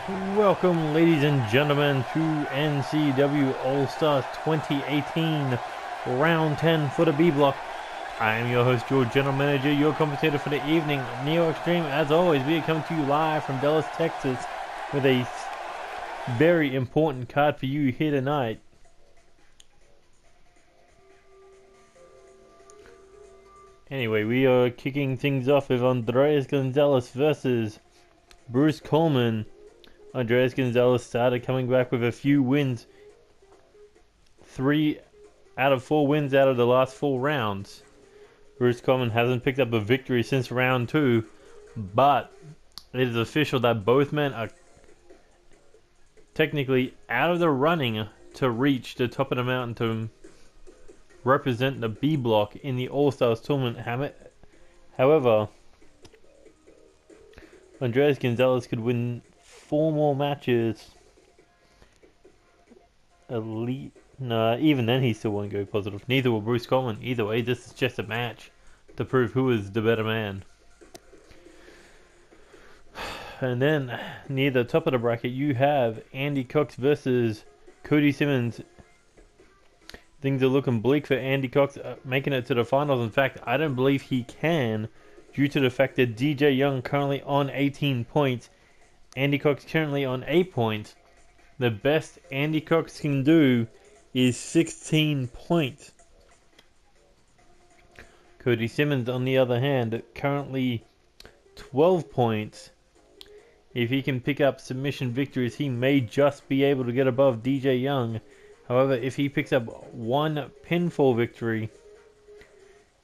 Welcome, ladies and gentlemen, to NCW All-Stars 2018, Round 10 for the B Block. I am your host, your general manager, your commentator for the evening, NeoXtreme. As always, we are coming to you live from Dallas, Texas, with a very important card for you here tonight. Anyway, we are kicking things off with Andreas Gonzales versus Bruce Coleman. Andreas Gonzales started coming back with a few wins. 3 out of 4 wins out of the last 4 rounds. Bruce Coleman hasn't picked up a victory since round 2, but it is official that both men are technically out of the running to reach the top of the mountain to represent the B block in the All-Stars tournament. However, Andreas Gonzales could win 4 more matches. Even then he still won't go positive. Neither will Bruce Coleman. Either way, this is just a match to prove who is the better man. And then near the top of the bracket, you have Andy Cox versus Cody Simmons. Things are looking bleak for Andy Cox making it to the finals. In fact, I don't believe he can, due to the fact that DJ Young currently on 18 points. Andy Cox currently on 8 points. The best Andy Cox can do is 16 points. Cody Simmons, on the other hand, currently 12 points. If he can pick up submission victories, he may just be able to get above DJ Young. However, if he picks up 1 pinfall victory,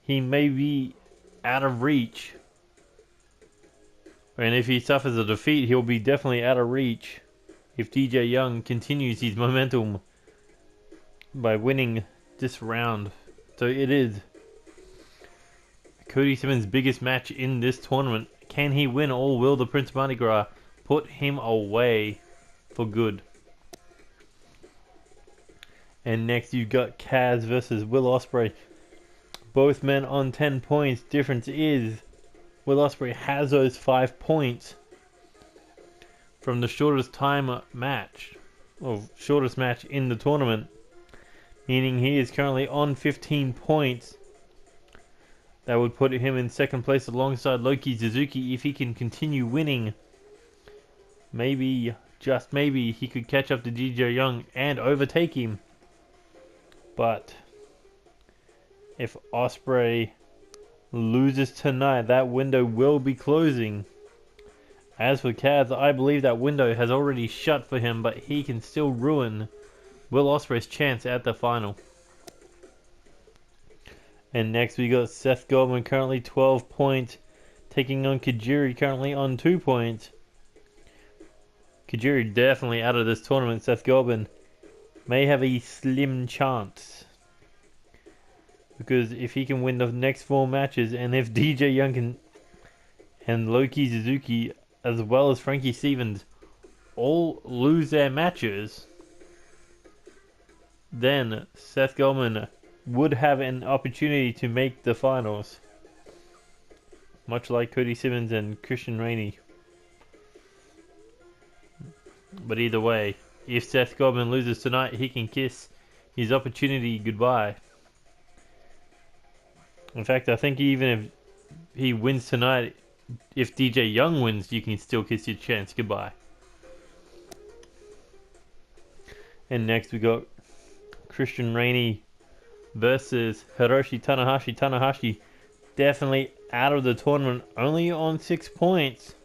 he may be out of reach. And if he suffers a defeat, he'll be definitely out of reach if DJ Young continues his momentum by winning this round. So it is Cody Simmons' biggest match in this tournament. Can he win, or will the Prince Mardi Gras put him away for good? And next you've got Kaz versus Will Ospreay. Both men on 10 points. Difference is Will Ospreay has those 5 points from the shortest time match, or shortest match in the tournament, meaning he is currently on 15 points. That would put him in second place alongside Loki Suzuki. If he can continue winning, maybe, just maybe, he could catch up to DJ Young and overtake him. But if Ospreay loses tonight, that window will be closing. As for Kaz, I believe that window has already shut for him, but he can still ruin Will Ospreay's chance at the final. And next we got Seth Goldman, currently 12 points, taking on Kajiri, currently on 2 points. Kajiri definitely out of this tournament. Seth Goldman may have a slim chance, because if he can win the next 4 matches, and if DJ Young can, and Loki Suzuki, as well as Frankie Stevens, all lose their matches, then Seth Goldman would have an opportunity to make the finals. Much like Cody Simmons and Christain Rainey. But either way, if Seth Goldman loses tonight, he can kiss his opportunity goodbye. In fact, I think even if he wins tonight, if DJ Young wins, you can still kiss your chance goodbye. And next we got Christain Rainey versus Hiroshi Tanahashi. Tanahashi definitely out of the tournament, only on 6 points.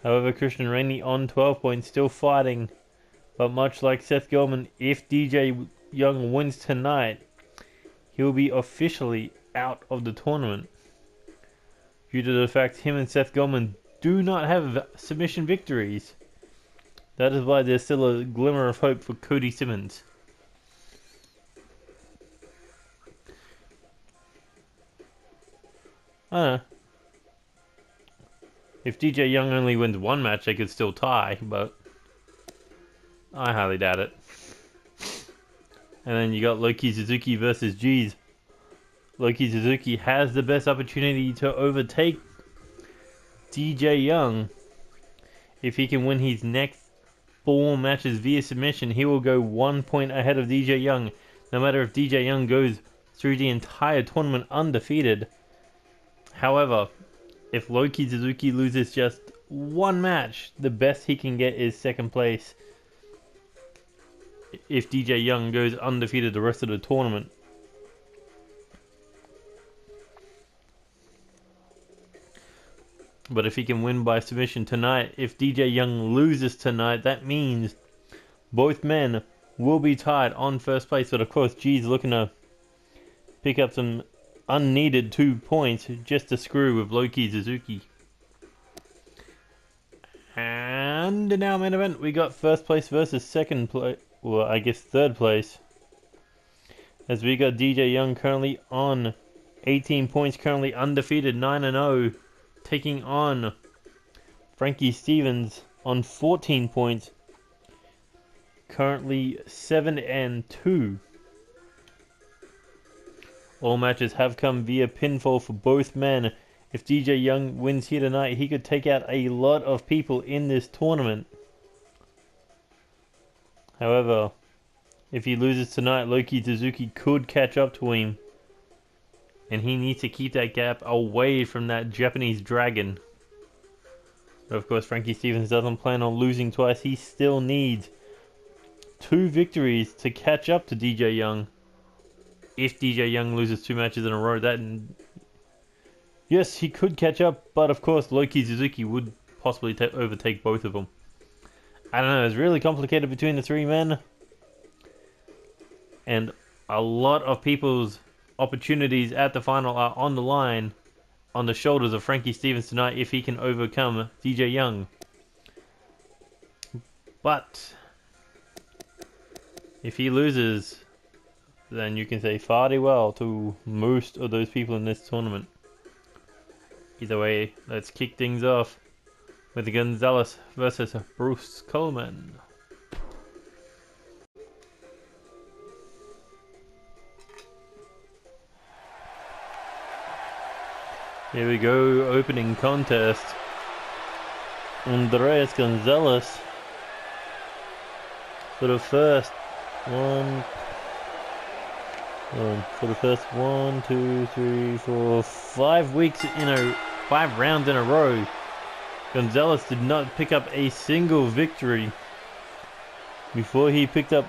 However, Christain Rainey on 12 points, still fighting. But much like Seth Goldman, if DJ Young wins tonight, he'll be officially out of the tournament, due to the fact him and Seth Goldman do not have submission victories. That is why there's still a glimmer of hope for Cody Simmons. I don't know. If DJ Young only wins 1 match, they could still tie, but I highly doubt it. And then you got Loki Suzuki versus G's. Loki Suzuki has the best opportunity to overtake DJ Young if he can win his next 4 matches via submission, he will go 1 point ahead of DJ Young, no matter if DJ Young goes through the entire tournament undefeated. However, if Loki Suzuki loses just 1 match, the best he can get is 2nd place if DJ Young goes undefeated the rest of the tournament. But if he can win by submission tonight, if DJ Young loses tonight, that means both men will be tied on 1st place. But of course, G's looking to pick up some unneeded 2 points just to screw with Loki Suzuki. And in our main event, we got 1st place versus 2nd place. Well, I guess 3rd place. As we got DJ Young currently on 18 points, currently undefeated, 9-0. Taking on Frankie Stevens on 14 points, currently 7-2. All matches have come via pinfall for both men. If DJ Young wins here tonight, he could take out a lot of people in this tournament. However, if he loses tonight, Loki Suzuki could catch up to him. And he needs to keep that gap away from that Japanese dragon. But of course, Frankie Stevens doesn't plan on losing twice. He still needs 2 victories to catch up to DJ Young. If DJ Young loses 2 matches in a row, yes, he could catch up. But of course, Loki Suzuki would possibly overtake both of them. I don't know. It's really complicated between the 3 men. And a lot of people's opportunities at the final are on the line, on the shoulders of Frankie Stevens tonight if he can overcome DJ Young. But if he loses, then you can say farty well to most of those people in this tournament. Either way, let's kick things off with Gonzales versus Bruce Coleman. Here we go, opening contest. Andreas Gonzales for the first 1, 2, 3, 4, 5 weeks in a 5 rounds in a row. Gonzales did not pick up a single victory before he picked up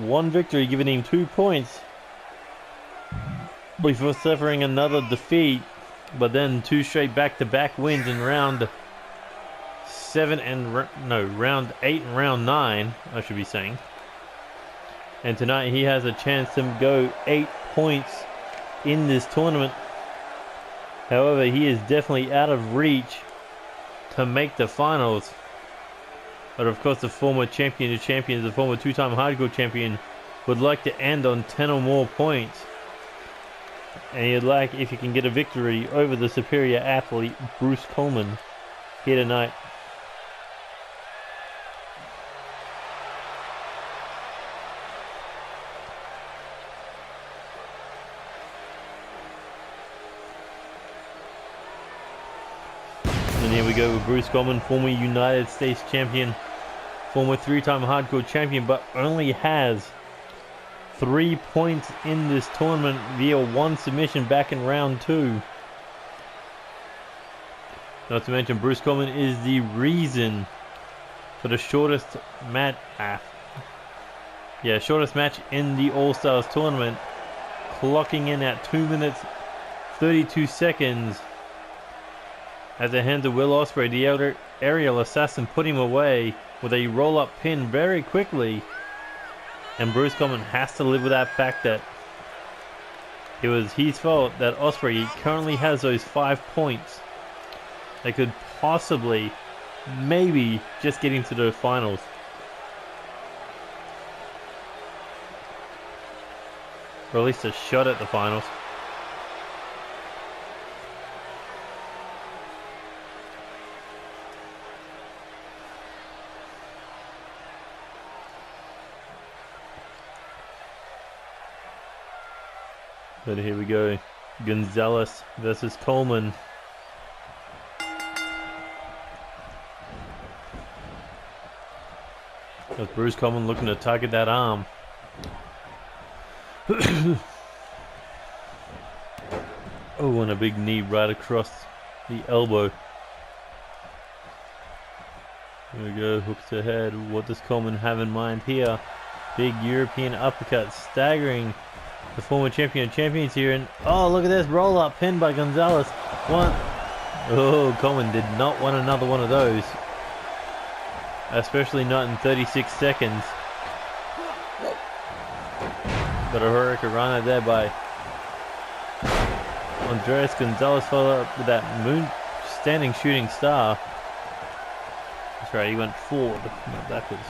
1 victory, giving him 2 points before suffering another defeat. But then 2 straight back-to-back wins in round 8 and round 9, I should be saying. And tonight he has a chance to go 8 points in this tournament. However, he is definitely out of reach to make the finals. But of course, the former champion of champions, the former 2-time hardcore champion, would like to end on 10 or more points. And he'd like if he can get a victory over the superior athlete Bruce Coleman here tonight. And here we go with Bruce Coleman, former United States champion, former 3-time hardcore champion, but only has 3 points in this tournament via 1 submission back in round 2. Not to mention, Bruce Coleman is the reason for the shortest match. Shortest match in the All-Stars tournament, clocking in at 2 minutes 32 seconds. As a hand to Will Ospreay, the aerial assassin put him away with a roll-up pin very quickly. And Bruce Coleman has to live with that fact that it was his fault that Ospreay currently has those 5 points that could possibly, maybe, just get into the finals. Or at least a shot at the finals. But here we go, Gonzales versus Coleman. As Bruce Coleman looking to target that arm. Oh, and a big knee right across the elbow. There we go, hooks to head. What does Coleman have in mind here? Big European uppercut, staggering the former champion of champions here. And oh, look at this roll up, pinned by Gonzales. One. Oh, Coleman did not want another one of those. Especially not in 36 seconds. But a hurricanrana there by Andreas Gonzales, followed up with that standing shooting star. That's right, he went forward, not backwards.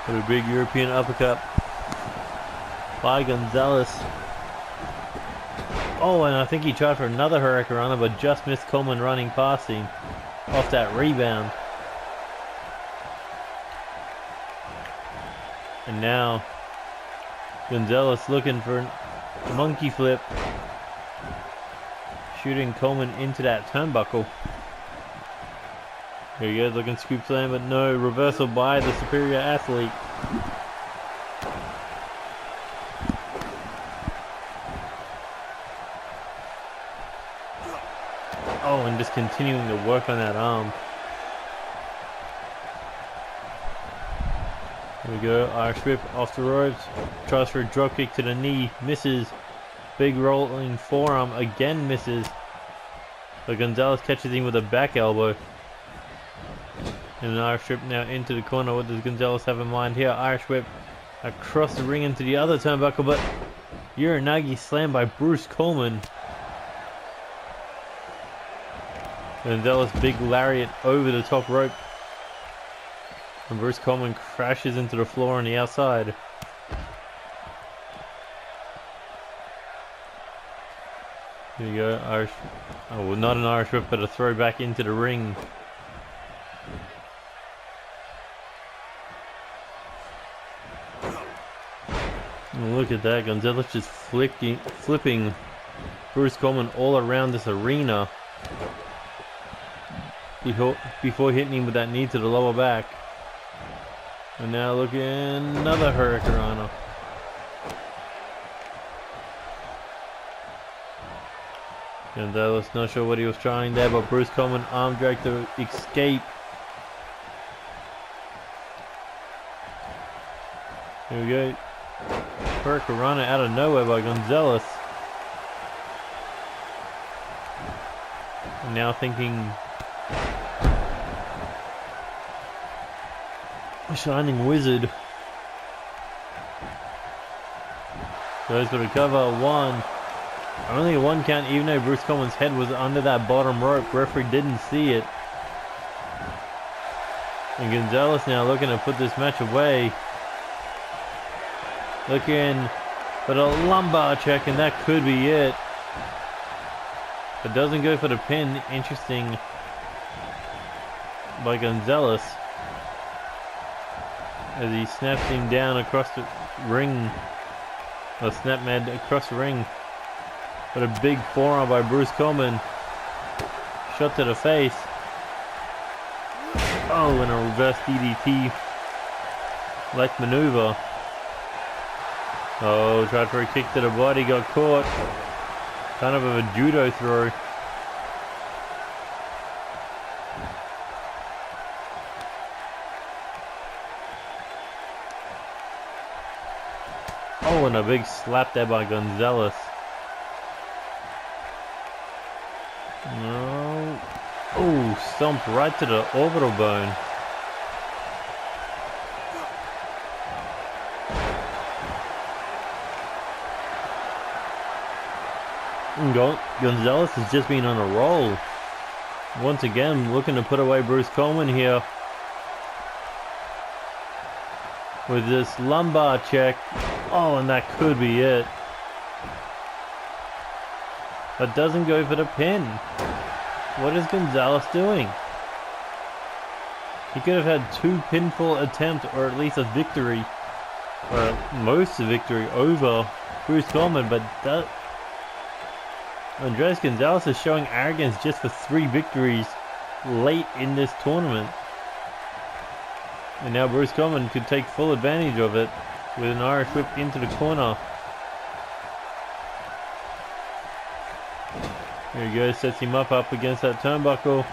But a big European uppercut by Gonzales. Oh, and I think he tried for another hurricanrana, but just missed Coleman running past him off that rebound. And now Gonzales looking for a monkey flip, shooting Coleman into that turnbuckle. There he goes, looking scoop slam, but no, reversal by the superior athlete. Oh, and just continuing to work on that arm. There we go, Irish whip off the ropes, tries for a dropkick to the knee, misses. Big rolling forearm, again misses. But Gonzales catches him with a back elbow. And an Irish whip now into the corner. What does Gonzales have in mind here? Irish whip across the ring into the other turnbuckle, but Uranagi slammed by Bruce Coleman. Gonzales big lariat over the top rope. And Bruce Coleman crashes into the floor on the outside. Here you go, Irish. Oh, well, not an Irish whip, but a throw back into the ring. And look at that, Gonzales just flipping Bruce Coleman all around this arena before hitting him with that knee to the lower back. And now look at another hurricanrana. Gonzales not sure what he was trying there, but Bruce Coleman arm drag to escape. Here we go. Hurricanrana out of nowhere by Gonzales. And now thinking Shining Wizard. Goes for the cover. One. Only a one count, even though Bruce Coleman's head was under that bottom rope. Referee didn't see it. And Gonzales now looking to put this match away. Looking for the lumbar check, and that could be it. But doesn't go for the pin. Interesting by Gonzales as he snaps him down across the ring. A snap mad across the ring. But a big forearm by Bruce Coleman. Shot to the face. Oh, and a reverse DDT like maneuver. Oh, tried for a kick to the body, got caught. Kind of a judo throw. Oh, and a big slap there by Gonzales. No. Oh, stomped right to the orbital bone. Gonzales has just been on a roll. Once again, looking to put away Bruce Coleman here. With this lumbar check. Oh, and that could be it. But doesn't go for the pin. What is Gonzales doing? He could have had two pinfall attempts, or at least a victory, or most a victory over Bruce Coleman, but that Andreas Gonzales is showing arrogance just for 3 victories late in this tournament. And now Bruce Coleman could take full advantage of it with an Irish whip into the corner. Here he goes, sets him up against that turnbuckle.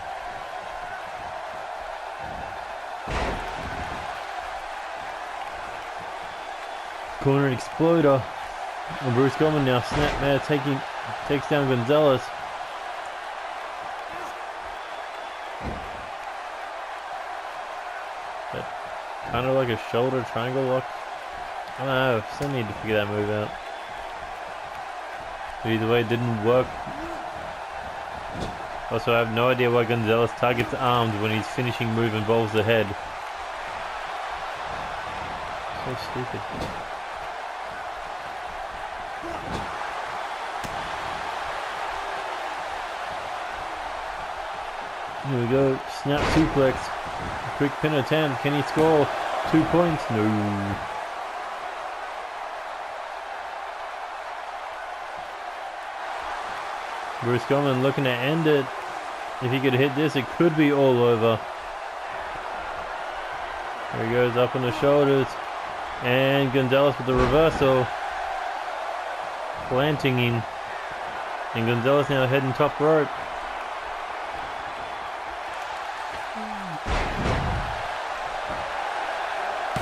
Corner exploder. And Bruce Goldman now snapmare takes down Gonzales. That kind of like a shoulder triangle lock. I don't know, still need to figure that move out. But either way, it didn't work. Also, I have no idea why Gonzales targets arms when his finishing move involves the head. So stupid. Here we go, snap suplex, quick pin attempt, can he score 2 points? No. Bruce Goldman looking to end it. If he could hit this, it could be all over. There he goes, up on the shoulders, and Gonzales with the reversal, planting him, and Gonzales now heading top rope.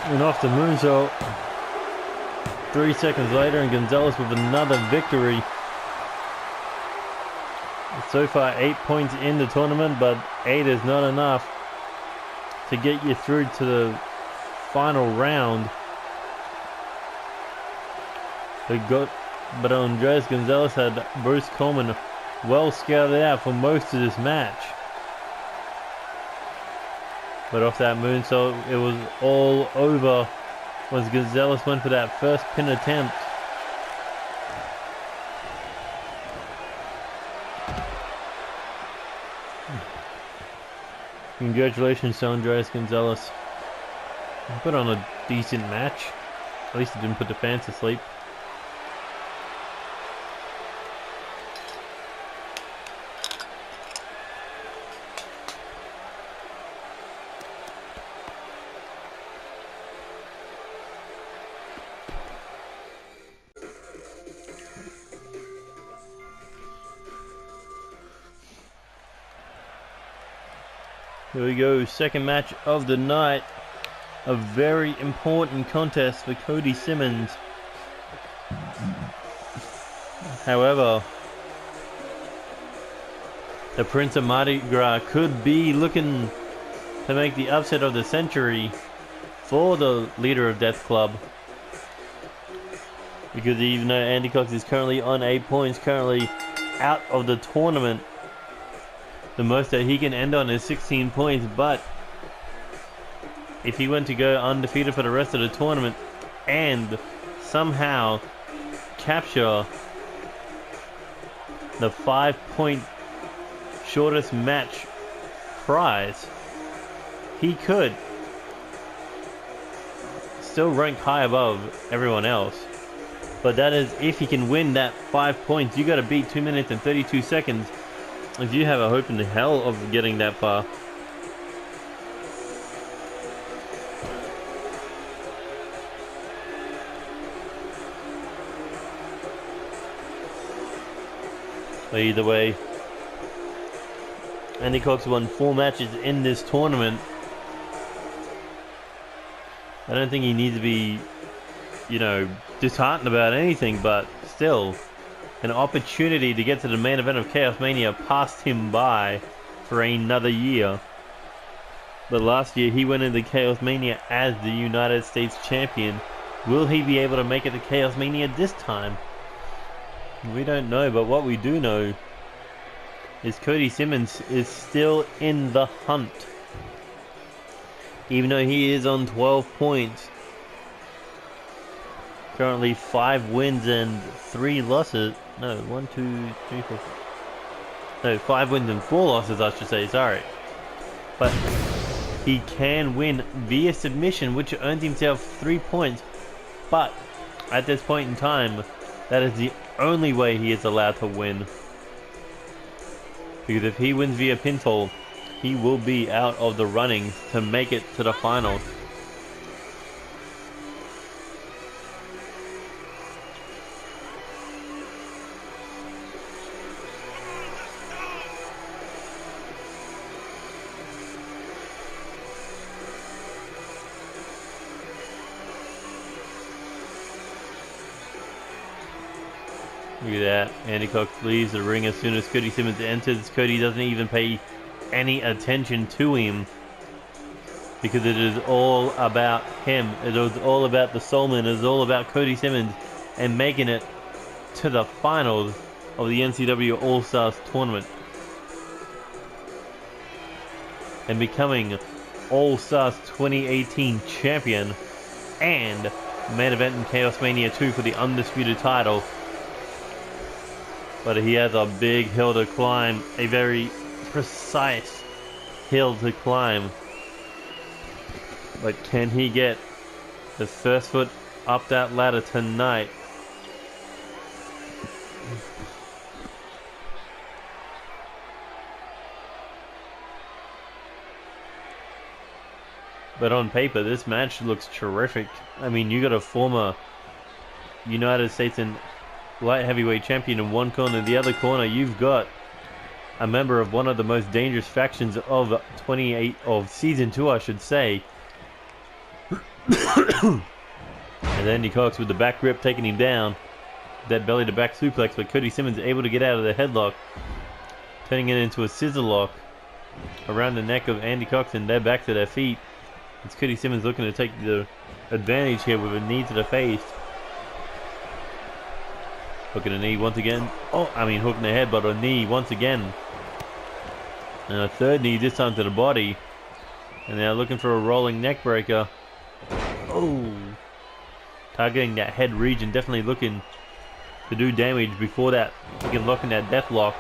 And off the moonsault. 3 seconds later, and Gonzales with another victory. So far 8 points in the tournament, but 8 is not enough to get you through to the final round. But Andres Gonzales had Bruce Coleman well scouted out for most of this match. But off that moonsault, it was all over once Gonzales went for that first pin attempt. Congratulations to Andres Gonzales. He put on a decent match. At least he didn't put the fans to sleep. Here we go, second match of the night. A very important contest for Cody Simmons. However, the Prince of Mardi Gras could be looking to make the upset of the century for the leader of Death Club. Because even though Andy Cox is currently on 8 points, currently out of the tournament, the most that he can end on is 16 points, but if he went to go undefeated for the rest of the tournament and somehow capture the 5-point shortest match prize, he could still rank high above everyone else. But that is if he can win that 5 points. You got to beat 2 minutes and 32 seconds if you have a hope in the hell of getting that far. But either way, Andy Cox won 4 matches in this tournament. I don't think he needs to be, disheartened about anything, but still, an opportunity to get to the main event of Chaos Mania passed him by for another year. But last year he went into Chaos Mania as the United States Champion. Will he be able to make it to Chaos Mania this time? We don't know, but what we do know is Cody Simmons is still in the hunt. Even though he is on 12 points. Currently 5 wins and 3 losses. No, 1, 2, 3, 4. No, 5 wins and 4 losses, I should say, sorry. But he can win via submission, which earns himself 3 points. But at this point in time, that is the only way he is allowed to win. Because if he wins via pinfall, he will be out of the running to make it to the finals. Look at that. Andy Cox leaves the ring as soon as Cody Simmons enters. Cody doesn't even pay any attention to him because it is all about him. It is all about the Soulman. It is all about Cody Simmons and making it to the finals of the NCW All-Stars tournament and becoming All-Stars 2018 champion and main event in Chaos Mania 2 for the undisputed title. But he has a big hill to climb, a very precise hill to climb. But can he get the first foot up that ladder tonight? But on paper, this match looks terrific. I mean, you got a former United States and light heavyweight champion in one corner. In the other corner, you've got a member of one of the most dangerous factions of season 2, I should say. And Andy Cox with the back grip taking him down. That belly to back suplex, but Cody Simmons able to get out of the headlock, turning it into a scissor lock around the neck of Andy Cox, and they're back to their feet. It's Cody Simmons looking to take the advantage here with a knee to the face. Hooking a knee once again. Hooking the head, but a knee once again. And a third knee, this time to the body. And they're looking for a rolling neck breaker. Oh. Targeting that head region, definitely looking to do damage before that. He can lock in that death lock.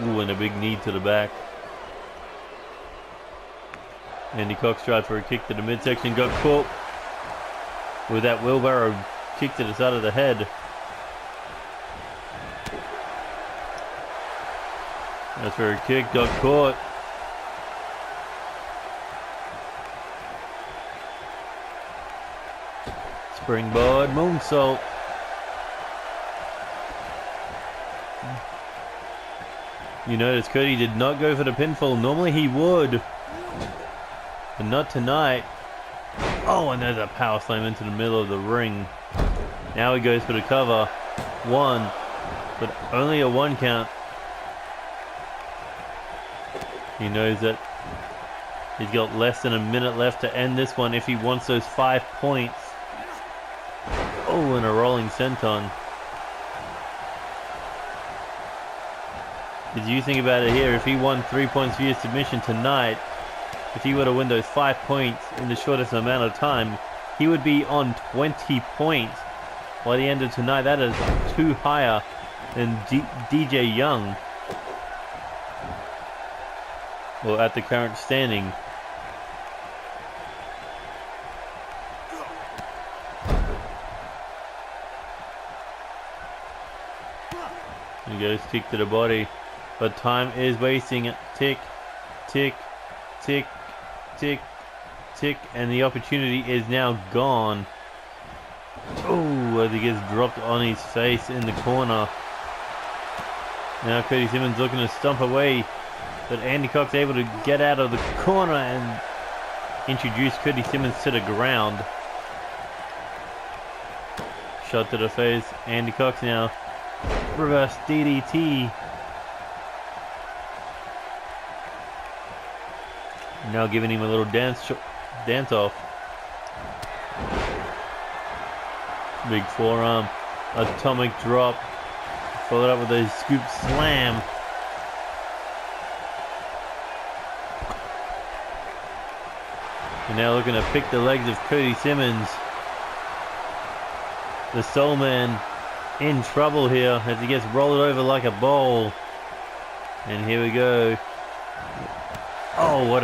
Ooh, and a big knee to the back. Andy Cox tried for a kick to the midsection, got caught with that wheelbarrow kick to the side of the head. That's for a kick, got caught. Springboard moonsault. You notice Cody did not go for the pinfall. Normally he would, but not tonight. Oh, and there's a power slam into the middle of the ring. Now he goes for the cover. One, but only a 1 count. He knows that he's got less than a minute left to end this one if he wants those 5 points. Oh, and a rolling senton. Did you think about it here? If he won 3 points via submission tonight, if he were to win those 5 points in the shortest amount of time, he would be on 20 points by the end of tonight. That is 2 higher than DJ Young. Well, at the current standing. He goes kick to the body. But time is wasting. Tick, tick, tick, tick, tick. And the opportunity is now gone. Oh, as he gets dropped on his face in the corner. Now Cody Simmons looking to stomp away. But Andy Cox able to get out of the corner and introduce Cody Simmons to the ground. Shot to the face. Andy Cox now. Reverse DDT. Now giving him a little dance off. Big forearm. Atomic drop. Followed up with a scoop slam. And now looking to pick the legs of Cody Simmons. The Soul Man in trouble here as he gets rolled over like a ball. And here we go. Oh, what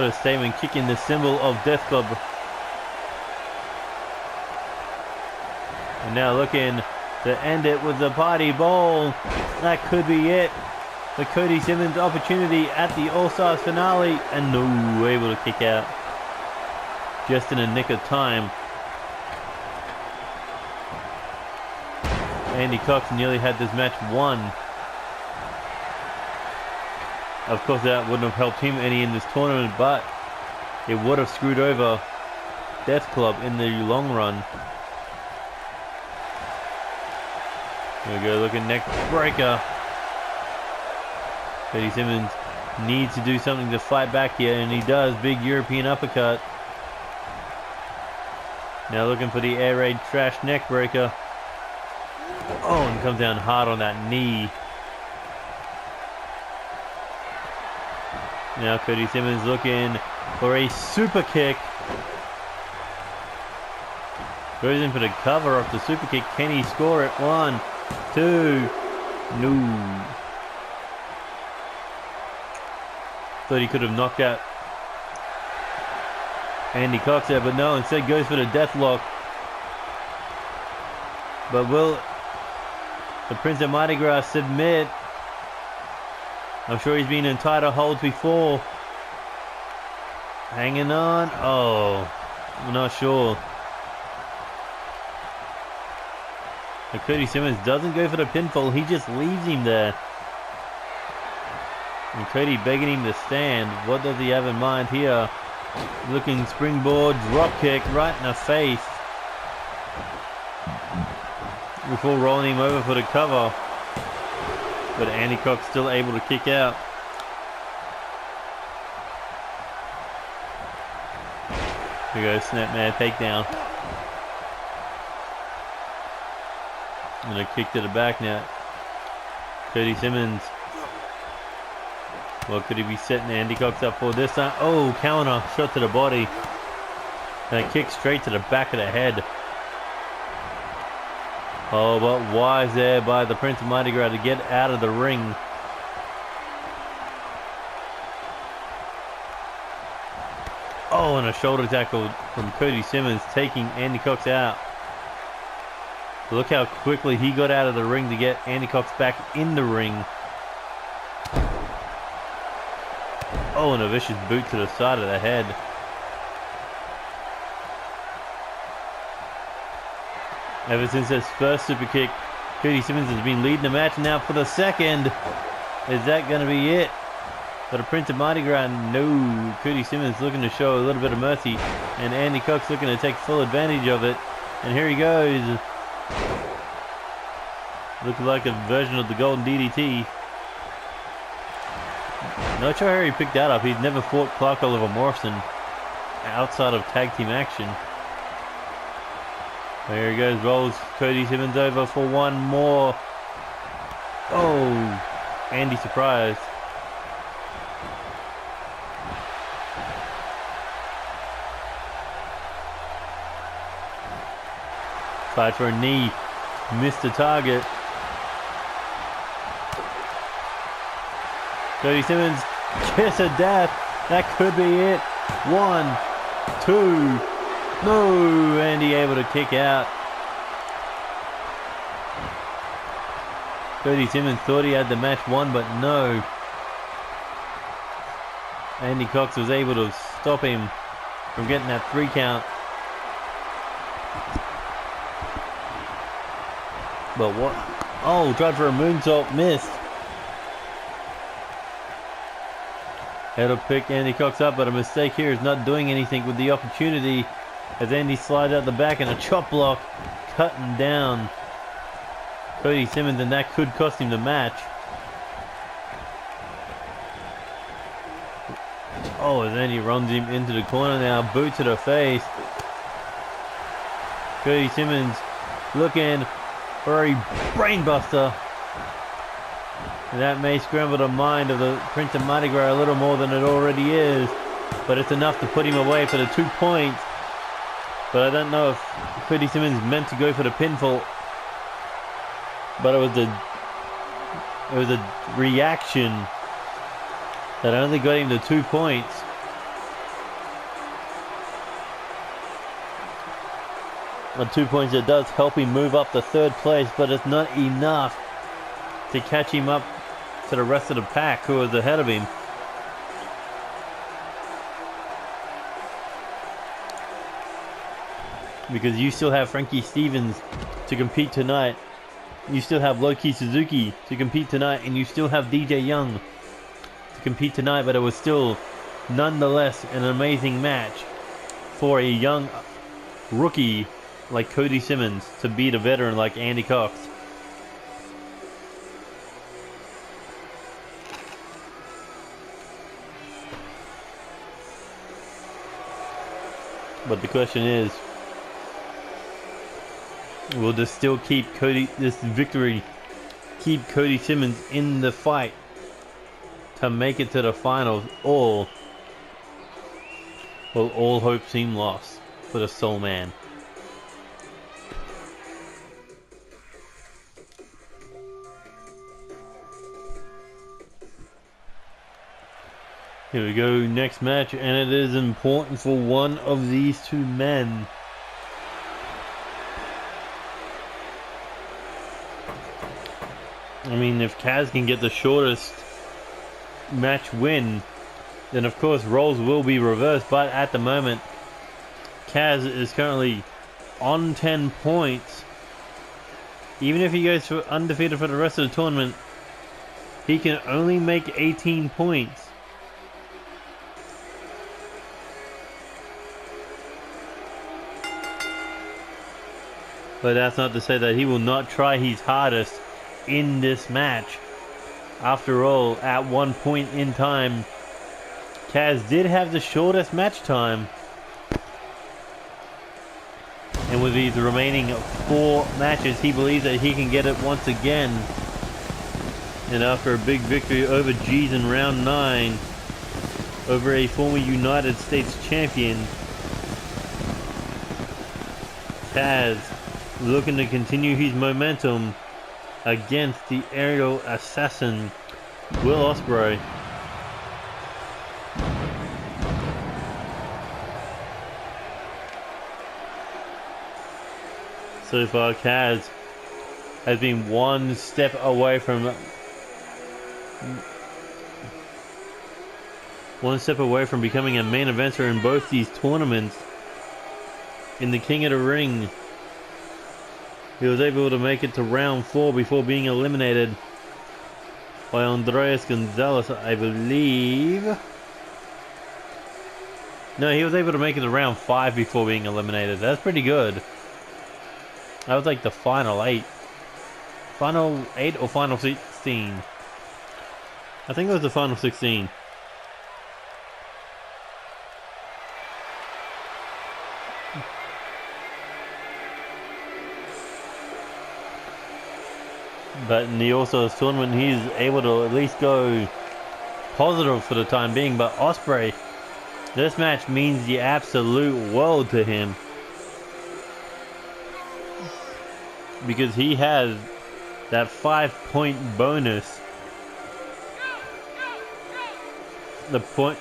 a statement, kicking the symbol of Death Club. And now looking to end it with the party ball. That could be it. The Cody Simmons opportunity at the All-Stars finale. And no, able to kick out. Just in a nick of time. Andy Cox nearly had this match won. Of course, that wouldn't have helped him any in this tournament, but it would have screwed over death club in the long run. There we go, looking neck breaker. Cody Simmons needs to do something to fight back here, and he does. Big European uppercut. Now looking for the air raid trash neck breaker. Oh, and comes down hard on that knee. Now Cody Simmons looking for a super kick. Goes in for the cover off the super kick. Can he score it? 1, 2. No. Thought he could have knocked out Andy Cox there, but no, instead goes for the death lock. But will the Prince of Mardi Gras submit? I'm sure he's been in tighter holds before. Hanging on. Oh, I'm not sure. But Cody Simmons doesn't go for the pinfall. He just leaves him there. And Cody begging him to stand. What does he have in mind here? Looking springboard drop kick right in the face. Before rolling him over for the cover. But Andy Cox still able to kick out. Here we go, snapmare takedown. And a kick to the back now. Cody Simmons. What could he be setting Andy Cox up for this time? Oh, counter, shot to the body. And a kick straight to the back of the head. Oh, but wise there by the Prince of Mardi Gras to get out of the ring. Oh, and a shoulder tackle from Cody Simmons taking Andy Cox out. Look how quickly he got out of the ring to get Andy Cox back in the ring. Oh, and a vicious boot to the side of the head. Ever since his first super kick, Cody Simmons has been leading the match. Now for the second. Is that going to be it? For the Prince of Mardi Gras, no. Cody Simmons looking to show a little bit of mercy. And Andy Cox looking to take full advantage of it. And here he goes. Looking like a version of the Golden DDT. Not sure how he picked that up. He's never fought Clark Oliver Morrison outside of tag team action. There he goes, rolls Cody Simmons over for one more. Oh, Andy surprised. Tried for a knee, missed the target. Cody Simmons, kiss of death. That could be it. 1, 2. No, Andy able to kick out. Cody Simmons thought he had the match won, but no. Andy Cox was able to stop him from getting that 3 count. But what? Oh, tried for a moonsault, missed. Had to pick Andy Cox up, but a mistake here is not doing anything with the opportunity as Andy slides out the back and a chop block cutting down Cody Simmons, and that could cost him the match. Oh, as Andy runs him into the corner now, boot to the face. Cody Simmons looking for a brainbuster. And that may scramble the mind of the Prince of Mardi Gras a little more than it already is. But it's enough to put him away for the 2 points. But I don't know if Cody Simmons meant to go for the pinfall. But it was a reaction that only got him the 2 points. The 2 points that does help him move up to 3rd place, but it's not enough to catch him up to the rest of the pack who was ahead of him. Because you still have Frankie Stevens to compete tonight. You still have Loki Suzuki to compete tonight, and you still have DJ Young to compete tonight, but it was still nonetheless an amazing match for a young rookie like Cody Simmons to beat a veteran like Andy Cox. But the question is, will this still keep this victory keep Cody Simmons in the fight to make it to the finals, or will all hope seem lost for the Soul Man? Here we go, next match, and it is important for one of these two men. I mean, if Kaz can get the shortest match win, then of course roles will be reversed, but at the moment Kaz is currently on 10 points. Even if he goes for undefeated for the rest of the tournament, he can only make 18 points. But that's not to say that he will not try his hardest in this match. After all, at one point in time, Kaz did have the shortest match time. And with these remaining 4 matches, he believes that he can get it once again. And after a big victory over G's in round 9, over a former United States champion, Kaz looking to continue his momentum against the aerial assassin Will Ospreay. So far, Kaz has been one step away from becoming a main eventer in both these tournaments. In the King of the Ring, he was able to make it to round 4 before being eliminated by Andreas Gonzales, I believe. No, he was able to make it to round 5 before being eliminated. That's pretty good. That was like the final 8. Final 8 or final 16? I think it was the final 16. But in the AllStars tournament, he's able to at least go positive for the time being. But Ospreay, this match means the absolute world to him, because he has that 5-point bonus. The point,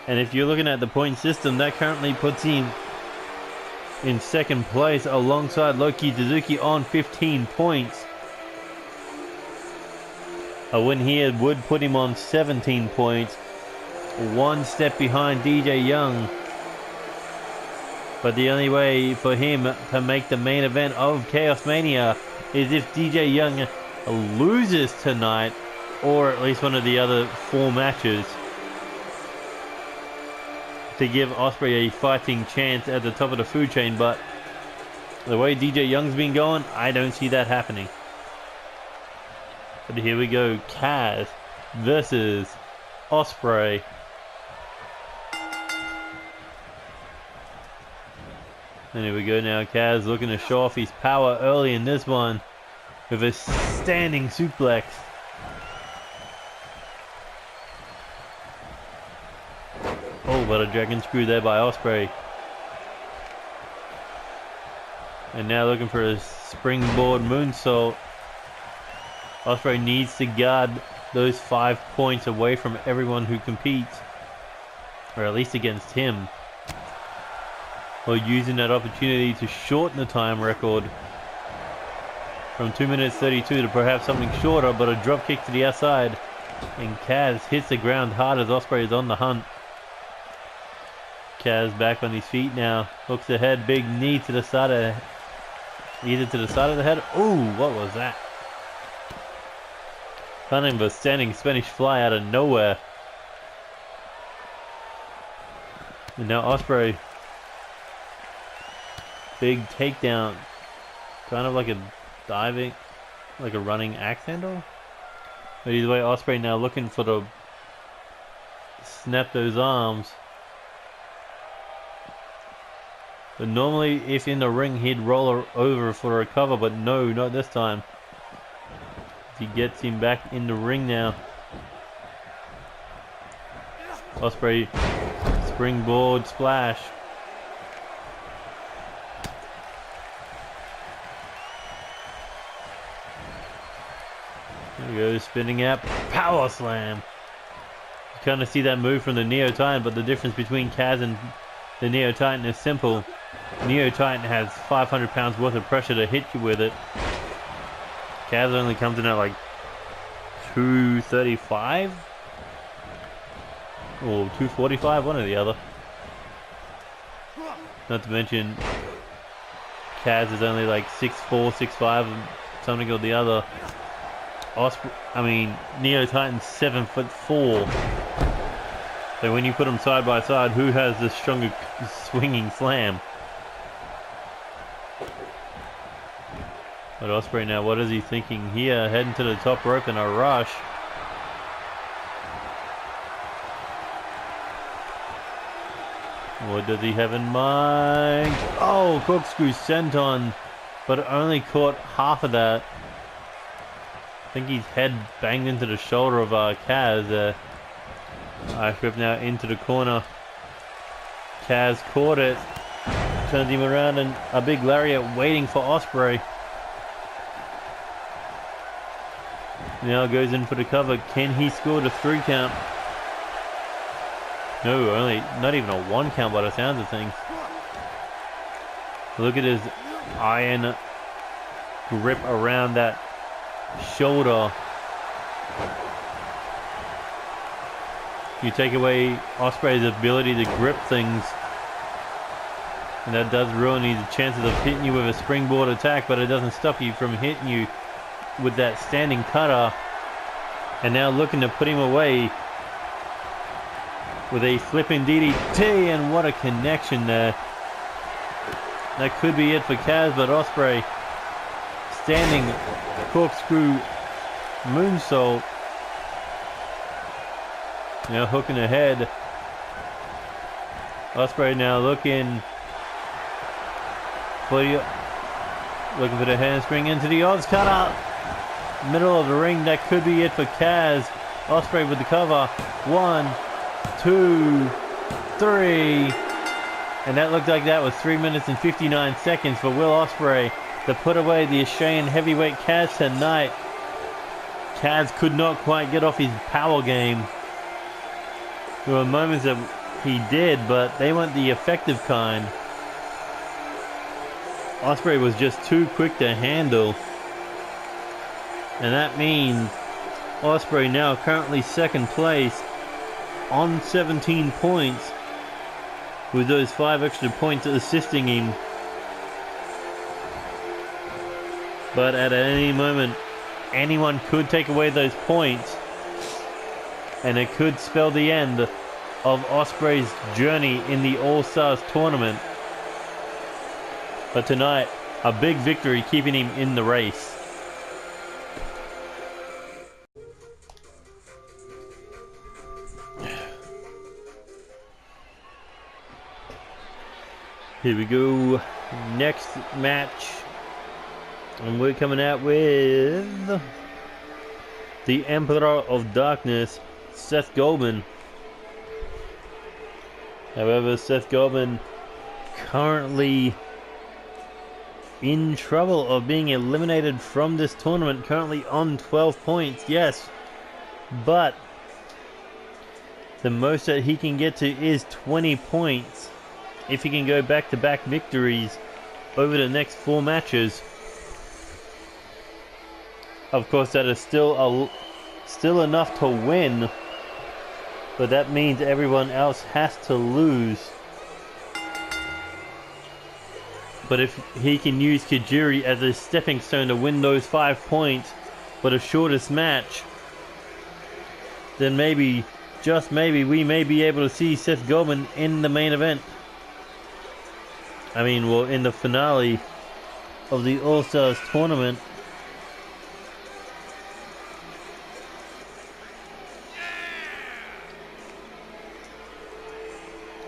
and if you're looking at the point system, that currently puts him in second place alongside Loki Suzuki on 15 points. A win here would put him on 17 points, one step behind DJ Young. But the only way for him to make the main event of Chaos Mania is if DJ Young loses tonight, or at least one of the other 4 matches, to give Ospreay a fighting chance at the top of the food chain. But the way DJ Young's been going, I don't see that happening. But here we go, Kaz versus Ospreay. And here we go now, Kaz looking to show off his power early in this one with a standing suplex. Oh, but a dragon screw there by Ospreay. And now looking for a springboard moonsault. Ospreay needs to guard those 5 points away from everyone who competes, or at least against him, while using that opportunity to shorten the time record from 2 minutes 32 to perhaps something shorter. But a drop kick to the outside, and Kaz hits the ground hard as Ospreay is on the hunt. Kaz back on his feet now, hooks the head, big knee to the side of, either to the side of the head. Ooh, what was that? Kind of a standing Spanish fly out of nowhere. And now Ospreay big takedown. Kind of like a diving, like a running axe handle. But either way, Ospreay now looking for the snap those arms. But normally, if in the ring, he'd roll over for a cover, but no, not this time. He gets him back in the ring now. Ospreay, springboard splash. There he goes, spinning out, power slam. You kind of see that move from the Neo Titan, but the difference between Kaz and the Neo Titan is simple. Neo Titan has 500 pounds worth of pressure to hit you with it. Kaz only comes in at like 235 or 245, one or the other. Not to mention Kaz is only like 6'4", 6'5", something or the other. Neo Titan's 7'4". So when you put them side by side, who has the stronger swinging slam? But Ospreay now, what is he thinking here? Heading to the top rope in a rush. What does he have in mind? Oh, corkscrew senton, but only caught half of that. I think his head banged into the shoulder of Kaz. Ice Grip now into the corner. Kaz caught it. Turns him around and a big lariat waiting for Ospreay. Now goes in for the cover. Can he score the 3 count? No, not even a 1 count by the sounds of things. Look at his iron grip around that shoulder. You take away Ospreay's ability to grip things, and that does ruin his chances of hitting you with a springboard attack, but it doesn't stop you from hitting you with that standing cutter. And now looking to put him away with a flipping DDT, and what a connection there. That could be it for Kaz, but Ospreay standing corkscrew moonsault. Now hooking ahead. Ospreay now looking for the handspring into the odds cutter. Middle of the ring, that could be it for Kaz. Ospreay with the cover. 1, 2, 3. And that looked like that was 3 minutes and 59 seconds for Will Ospreay to put away the Australian heavyweight Kaz tonight. Kaz could not quite get off his power game. There were moments that he did, but they weren't the effective kind. Ospreay was just too quick to handle. And that means Ospreay now currently second place on 17 points, with those 5 extra points assisting him. But at any moment, anyone could take away those points, and it could spell the end of Ospreay's journey in the All-Stars tournament. But tonight, a big victory keeping him in the race. Here we go. Next match. And we're coming out with the Emperor of Darkness, Seth Goldman. However, Seth Goldman currently in trouble of being eliminated from this tournament, currently on 12 points, yes. But the most that he can get to is 20 points if he can go back-to-back victories over the next 4 matches. Of course, that is still enough to win, but that means everyone else has to lose. But if he can use Kajiri as a stepping stone to win those 5 points for the shortest match, then maybe, just maybe, we may be able to see Seth Goldman in the main event. in the finale of the All-Stars tournament.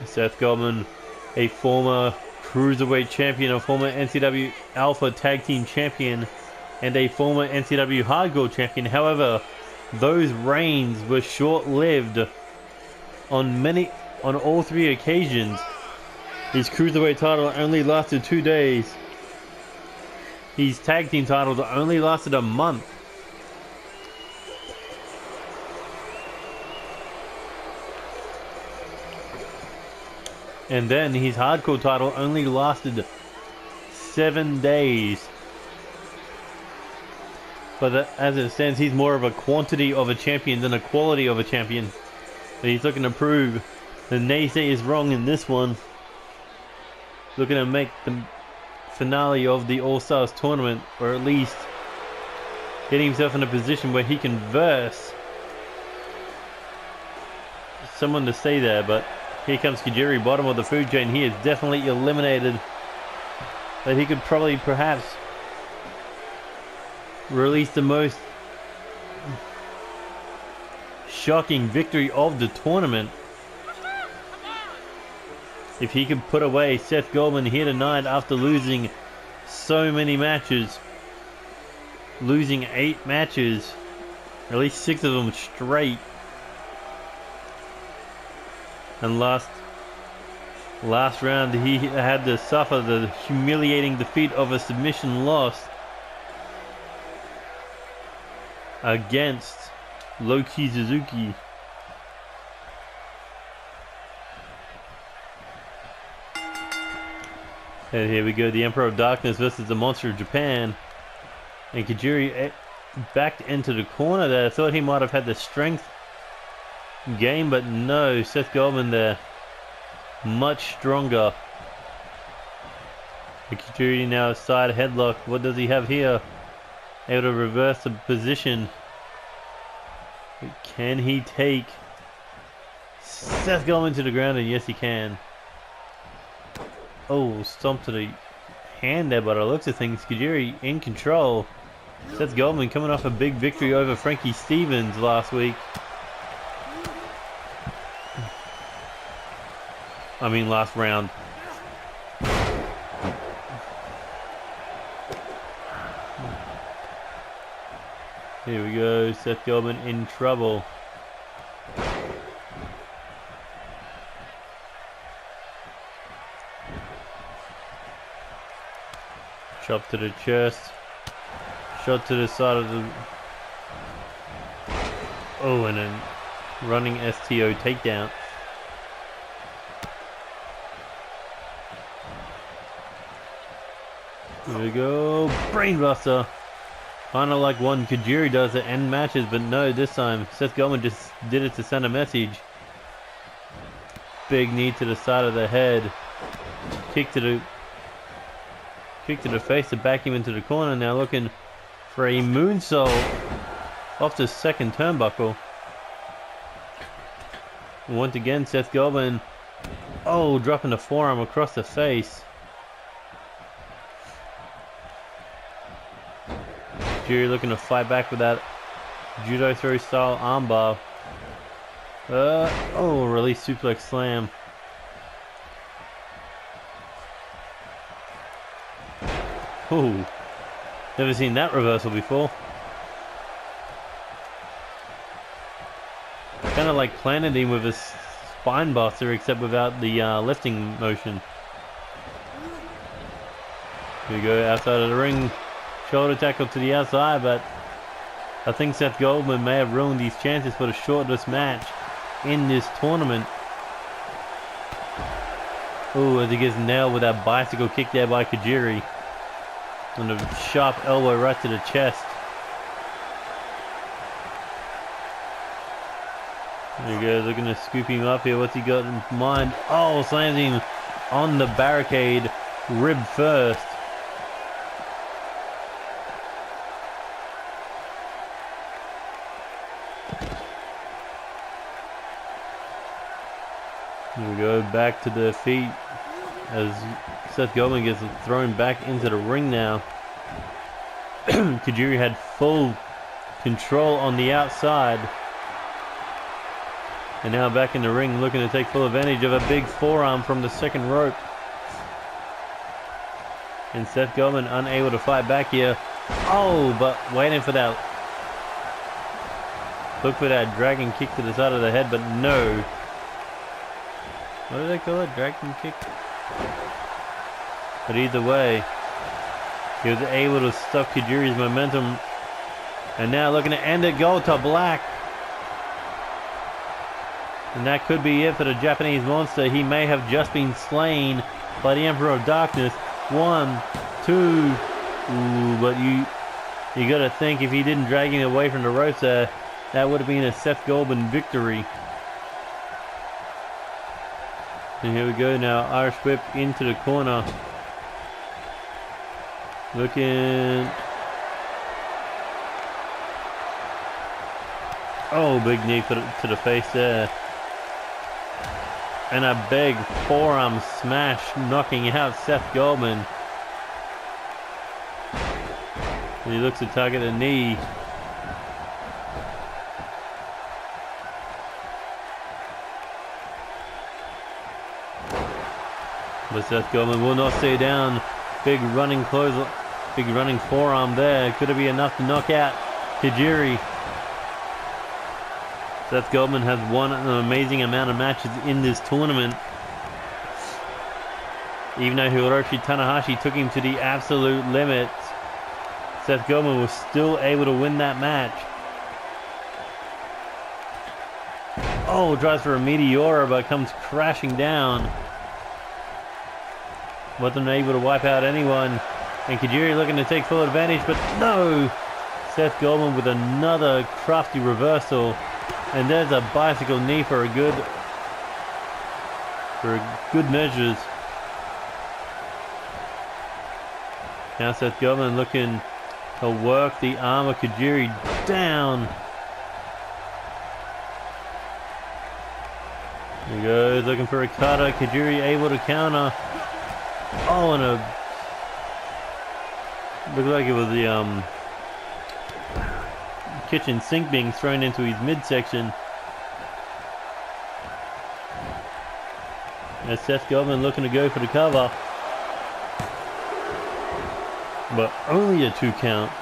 Seth Goldman, a former Cruiserweight champion, a former NCW Alpha Tag Team champion, and a former NCW Hardcore champion. However, those reigns were short-lived on all 3 occasions. His Cruiserweight title only lasted 2 days. His Tag Team titles only lasted a month. And then his Hardcore title only lasted 7 days. But as it stands, he's more of a quantity of a champion than a quality of a champion. But he's looking to prove the naysayers wrong in this one. Looking to make the finale of the All-Stars tournament, or at least get himself in a position where he can verse someone to stay there. But here comes Kajiri, bottom of the food chain. He is definitely eliminated. But he could probably perhaps release the most shocking victory of the tournament if he could put away Seth Goldman here tonight after losing so many matches. Losing 8 matches, at least 6 of them straight. And last round he had to suffer the humiliating defeat of a submission loss against Loki Suzuki. And here we go, the Emperor of Darkness versus the Monster of Japan. And Kajiri backed into the corner there. I thought he might have had the strength game, but no, Seth Goldman there, much stronger. Kajiri now side headlock. What does he have here? Able to reverse the position. Can he take Seth Goldman to the ground? And yes, he can. Oh, stomp to the hand there, but it looks at things. Kajiri in control. Seth Goldman coming off a big victory over Frankie Stevens last week. Last round. Here we go, Seth Goldman in trouble. Chop to the chest. Shot to the side of the... Oh, and a running STO takedown. Here we go. Brainbuster. Kind of like one Kajiri does at end matches, but no, this time Seth Goldman just did it to send a message. Big knee to the side of the head. Kick to the face to back him into the corner. Now looking for a moonsault off the second turnbuckle. Once again, Seth Goldman, dropping the forearm across the face. Kajiri looking to fight back with that judo throw style armbar. Release suplex slam. Ooh, never seen that reversal before. Kind of like planted him with a spine buster, except without the lifting motion. Here we go, outside of the ring. Shoulder tackle to the outside, but I think Seth Goldman may have ruined his chances for the shortest match in this tournament. Ooh, as he gets nailed with that bicycle kick there by Kajiri. And a sharp elbow right to the chest. There he goes, looking to scoop him up here. What's he got in mind? Oh, slams him on the barricade, rib first. Here we go, back to the feet. as Seth Goldman gets thrown back into the ring now. Kajiri had full control on the outside. And now back in the ring, looking to take full advantage of a big forearm from the second rope. And Seth Goldman unable to fight back here. Oh, but waiting for that. Look for that dragon kick to the side of the head, but no. What do they call it? Dragon kick? But either way, he was able to stop Kajiri's momentum. And now looking to end it, go to black. And that could be it for the Japanese monster. He may have just been slain by the Emperor of Darkness. 1, 2. Ooh, but you got to think if he didn't drag him away from the ropes there, that would have been a Seth Goldman victory. And here we go now. Irish whip into the corner. Looking. Oh, big knee to the face there. And a big forearm smash knocking out Seth Goldman. And he looks to target the knee. But Seth Goldman will not stay down. Big running forearm there. Could it be enough to knock out Kajiri? Seth Goldman has won an amazing amount of matches in this tournament. Even though Hiroshi Tanahashi took him to the absolute limit, Seth Goldman was still able to win that match. Oh, tries for a Meteora, but comes crashing down. Wasn't able to wipe out anyone. And Kajiri looking to take full advantage, but no! Seth Goldman with another crafty reversal. And there's a bicycle knee for a good measures. Now Seth Goldman looking to work the arm of Kajiri down. There he goes, looking for a cutter. Kajiri able to counter. Oh, and looked like it was the kitchen sink being thrown into his midsection. As Seth Goldman looking to go for the cover. But only a 2 count.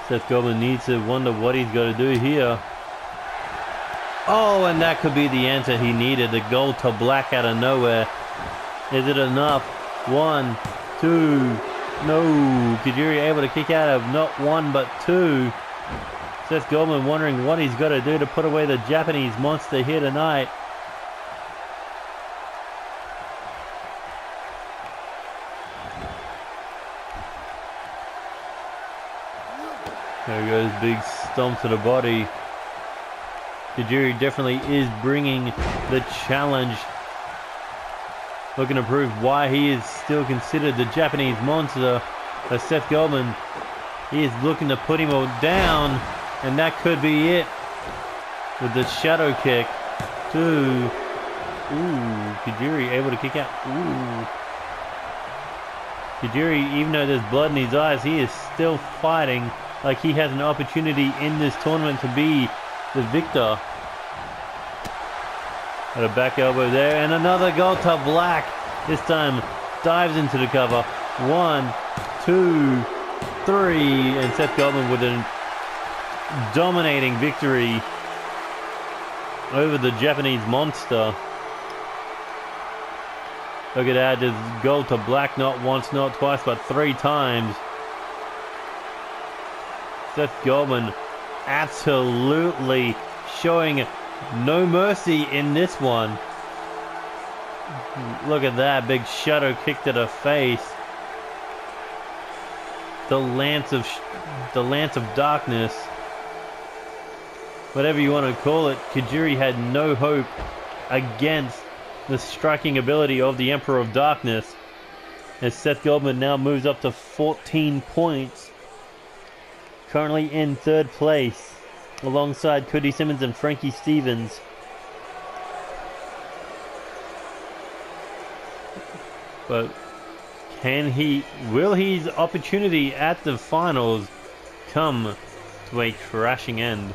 Seth Goldman needs to wonder what he's got to do here. Oh, and that could be the answer he needed. The gold to black out of nowhere. Is it enough? 1, 2. No. Kajiri able to kick out of not 1 but 2. Seth Goldman wondering what he's got to do to put away the Japanese monster here tonight. There he goes, big stomp to the body. Kajiri definitely is bringing the challenge. Looking to prove why he is still considered the Japanese monster. As Seth Goldman, he is looking to put him all down. And that could be it. With the shadow kick. 2. Ooh, Kajiri able to kick out. Ooh. Kajiri, even though there's blood in his eyes, he is still fighting like he has an opportunity in this tournament to be the victor. Got a back elbow there, and another goal to black. This time dives into the cover. 1, 2, 3, and Seth Goldman with a dominating victory over the Japanese monster. Look at that, just goal to black not once, not twice, but 3 times. Seth Goldman absolutely showing no mercy in this one. Look at that, big shadow kick to the face. The lance of darkness. Whatever you want to call it, Kajiri had no hope against the striking ability of the Emperor of Darkness. As Seth Goldman now moves up to 14 points. Currently in 3rd place, alongside Cody Simmons and Frankie Stevens. But will his opportunity at the finals come to a crashing end?